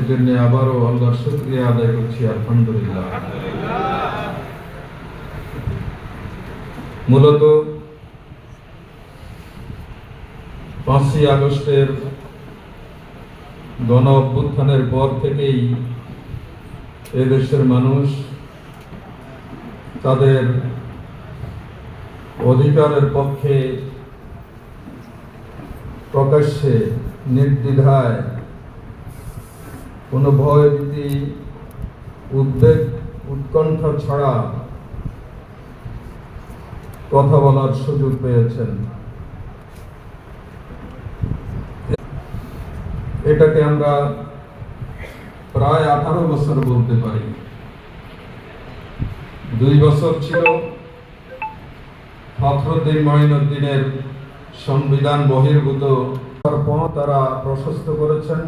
জন্য আবারও আল্লাহর শুকরিয়া আদায় করছি, আলহামদুলিল্লাহ। মূলত 5ই আগস্টের গণ অভ্যুত্থানের পর থেকেই এদেশের মানুষ তাদের অধিকারের পক্ষে প্রকাশ্যে নির্দ্বিধায় কোনো ভয় ভীতি উদ্বেগ উৎকণ্ঠা ছাড়া কথা বলার সুযোগ পেয়েছেন। এটাকে আমরা প্রায় 18 বছর বলতে পারি। 2 বছর ছিল ফখরুদ্দিন মঈনুদ্দিনের সংবিধান বহির্ভূত তারা প্রশস্ত করেছেন।